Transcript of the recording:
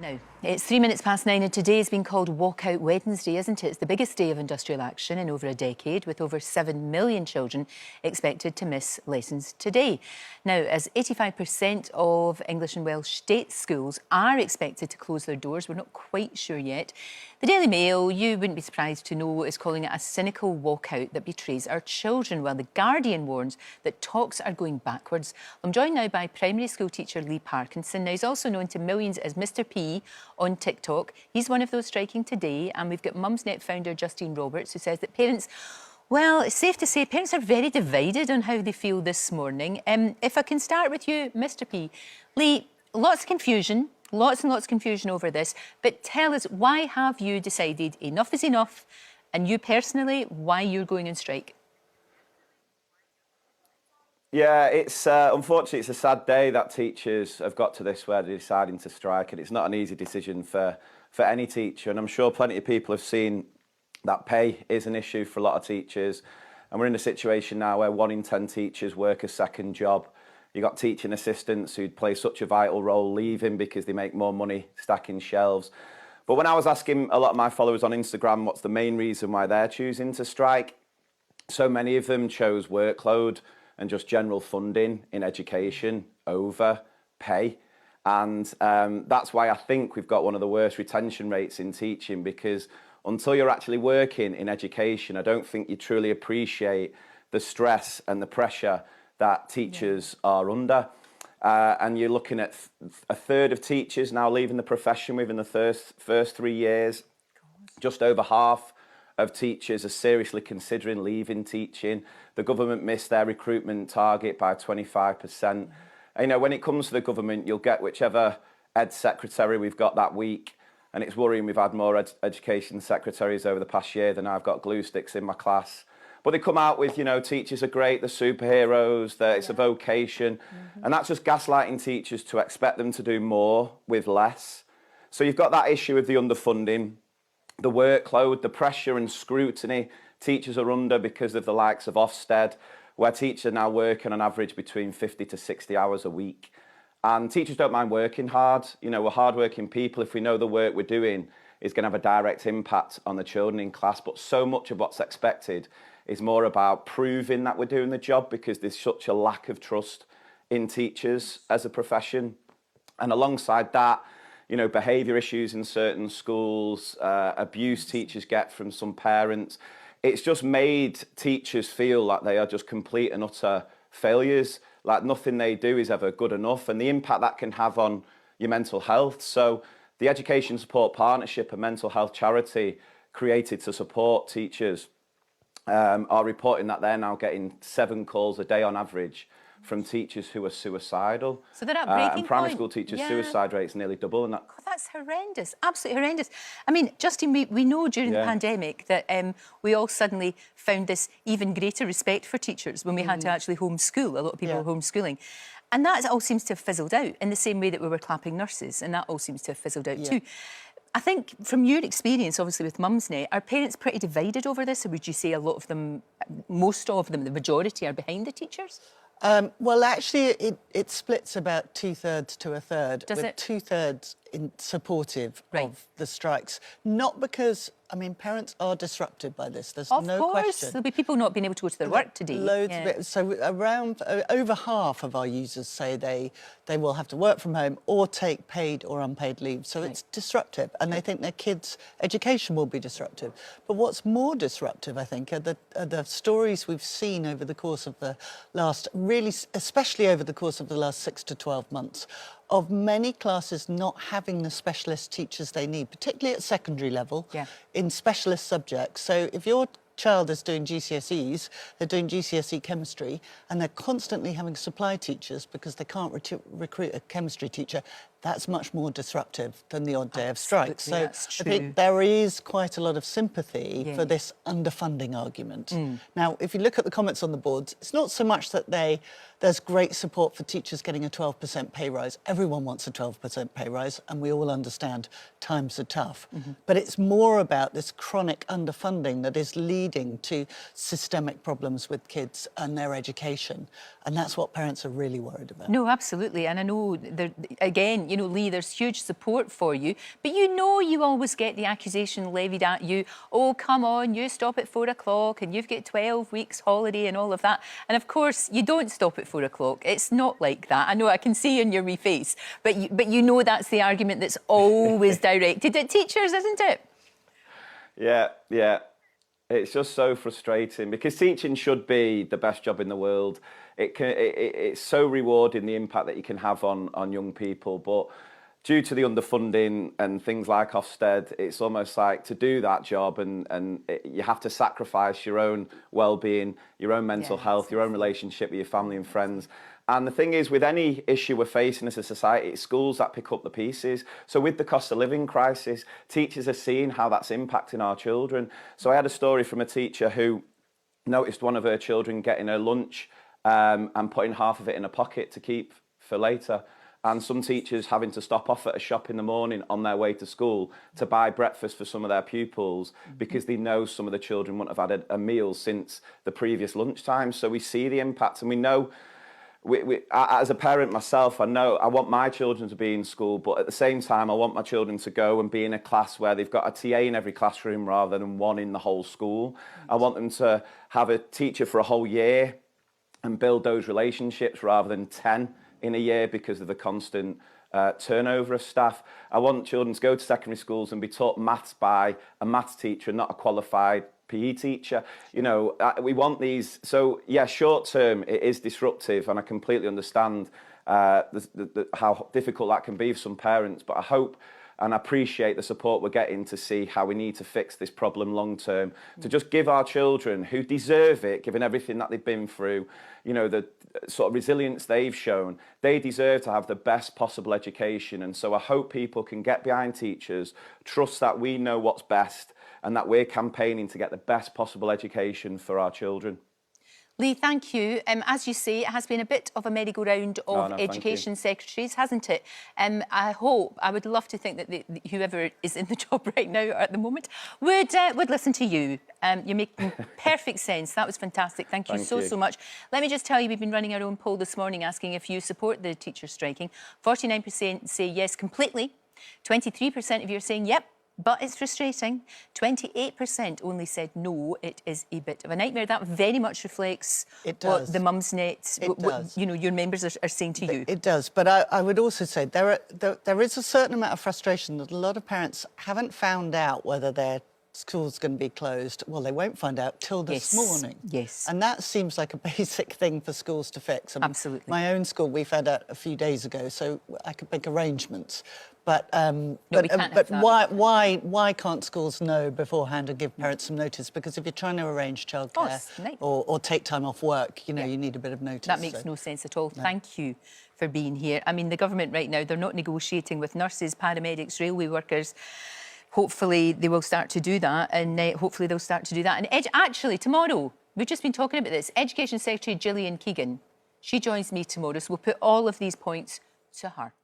Now, it's 9:03 and today has been called Walkout Wednesday, isn't it? It's the biggest day of industrial action in over a decade, with over 7 million children expected to miss lessons today. Now, as 85% of English and Welsh state schools are expected to close their doors, we're not quite sure yet. The Daily Mail, you wouldn't be surprised to know, is calling it a cynical walkout that betrays our children, while The Guardian warns that talks are going backwards. I'm joined now by primary school teacher Lee Parkinson. Now, he's also known to millions as Mr P on TikTok. He's one of those striking today, and we've got Mumsnet founder Justine Roberts, who says that parents, well, it's safe to say parents are very divided on how they feel this morning. If I can start with you, Mr P. Lee, lots of confusion, lots and lots of confusion over this, but tell us, why have you decided enough is enough, and you personally, why you're going on strike? Yeah, it's unfortunately it's a sad day that teachers have got to this where they're deciding to strike, and it's not an easy decision for any teacher. And I'm sure plenty of people have seen that pay is an issue for a lot of teachers, and we're in a situation now where 1 in 10 teachers work a second job. You've got teaching assistants who play such a vital role leaving because they make more money stacking shelves. But when I was asking a lot of my followers on Instagram what's the main reason why they're choosing to strike, so many of them chose workload and just general funding in education over pay. And that's why I think we've got one of the worst retention rates in teaching, because until you're actually working in education, I don't think you truly appreciate the stress and the pressure that teachers are under. And you're looking at a third of teachers now leaving the profession within the first 3 years. Just over half of teachers are seriously considering leaving teaching. The government missed their recruitment target by 25%. You know, when it comes to the government, you'll get whichever Ed Secretary we've got that week, and it's worrying we've had more education secretaries over the past year than I've got glue sticks in my class. But they come out with, you know, teachers are great, they're superheroes, it's a vocation. And that's just gaslighting teachers to expect them to do more with less. So you've got that issue of the underfunding, the workload, the pressure and scrutiny teachers are under because of the likes of Ofsted, where teachers are now working on average between 50 to 60 hours a week. And teachers don't mind working hard. You know, we're hardworking people. If we know the work we're doing is going to have a direct impact on the children in class. But so much of what's expected is more about proving that we're doing the job, because there's such a lack of trust in teachers as a profession. And alongside that, you know, behaviour issues in certain schools, abuse teachers get from some parents. It's just made teachers feel like they are just complete and utter failures, like nothing they do is ever good enough, and the impact that can have on your mental health. So the Education Support Partnership, a mental health charity created to support teachers, are reporting that they're now getting 7 calls a day on average from teachers who are suicidal. So they're at breaking and primary point. school teachers' suicide rate's nearly double. And that... God, that's horrendous, absolutely horrendous. I mean, Justine, we know during the pandemic that we all suddenly found this even greater respect for teachers when we had to actually homeschool. A lot of people were homeschooling. And that all seems to have fizzled out in the same way that we were clapping nurses, and that all seems to have fizzled out too. I think from your experience, obviously, with Mumsnet, are parents pretty divided over this, or would you say a lot of them, most of them, the majority, are behind the teachers? Well, actually, it splits about 2/3 to 1/3. Does it? 2/3 supportive of the strikes. Not because, I mean, parents are disrupted by this. There's no question. Of course, there'll be people not being able to go to their work today. Loads of it. So around over half of our users say they will have to work from home or take paid or unpaid leave. So it's disruptive, and they think their kids' education will be disruptive. But what's more disruptive, I think, are the stories we've seen over the course of the last, really, especially over the course of the last 6 to 12 months, of many classes not having the specialist teachers they need, particularly at secondary level, in specialist subjects. So if your child is doing GCSEs, they're doing GCSE chemistry, and they're constantly having supply teachers because they can't recruit a chemistry teacher, that's much more disruptive than the odd day of strike. So I think there is quite a lot of sympathy for this underfunding argument. Now, if you look at the comments on the boards, it's not so much that there's great support for teachers getting a 12% pay rise. Everyone wants a 12% pay rise, and we all understand times are tough. But it's more about this chronic underfunding that is leading to systemic problems with kids and their education. And that's what parents are really worried about. No, absolutely. And I know, again, You know, Lee, there's huge support for you, but you know you always get the accusation levied at you, oh, come on, you stop at 4 o'clock and you've got 12 weeks holiday and all of that. And of course, you don't stop at 4 o'clock. It's not like that. I know, I can see in your wee face, but you know that's the argument that's always directed at teachers, isn't it? Yeah. It's just so frustrating because teaching should be the best job in the world. It's so rewarding, the impact that you can have on young people, but due to the underfunding and things like Ofsted, it's almost like to do that job you have to sacrifice your own well-being, your own mental health, your own relationship with your family and friends. And the thing is, with any issue we're facing as a society, it's schools that pick up the pieces. So with the cost of living crisis, teachers are seeing how that's impacting our children. So I had a story from a teacher who noticed one of her children getting her lunch and putting half of it in a pocket to keep for later. And some teachers having to stop off at a shop in the morning on their way to school to buy breakfast for some of their pupils because they know some of the children wouldn't have had a meal since the previous lunchtime. So we see the impact, and we know, as a parent myself, I know I want my children to be in school, but at the same time, I want my children to go and be in a class where they've got a TA in every classroom rather than one in the whole school. I want them to have a teacher for a whole year and build those relationships rather than 10 in a year because of the constant turnover of staff. I want children to go to secondary schools and be taught maths by a maths teacher, not a qualified PE teacher. You know, we want these. So yeah, short term it is disruptive, and I completely understand how difficult that can be for some parents. But I hope and appreciate the support we're getting to see how we need to fix this problem long term, to just give our children, who deserve it, given everything that they've been through, you know, the sort of resilience they've shown, they deserve to have the best possible education. And so I hope people can get behind teachers, trust that we know what's best, and that we're campaigning to get the best possible education for our children. Lee, thank you. As you say, it has been a bit of a merry-go-round of education secretaries, hasn't it? I would love to think that whoever is in the job right now at the moment would listen to you. You're making perfect sense. That was fantastic. Thank you so much. Let me just tell you, we've been running our own poll this morning asking if you support the teachers striking. 49% say yes completely. 23% of you are saying yep, but it's frustrating. 28% only said no, it is a bit of a nightmare. That very much reflects what the Mumsnet, you know, your members are saying to you. It does, but I would also say there is a certain amount of frustration that a lot of parents haven't found out whether their school's going to be closed. Well, they won't find out till this morning. Yes. And that seems like a basic thing for schools to fix. Absolutely. My own school, we found out a few days ago, so I could make arrangements. But why can't schools know beforehand and give parents some notice? Because if you're trying to arrange childcare or take time off work, you know, you need a bit of notice. That makes no sense at all. No. Thank you for being here. I mean, the government right now, they're not negotiating with nurses, paramedics, railway workers. Hopefully they will start to do that, and actually, tomorrow, we've just been talking about this, Education Secretary Gillian Keegan, she joins me tomorrow, so we'll put all of these points to her.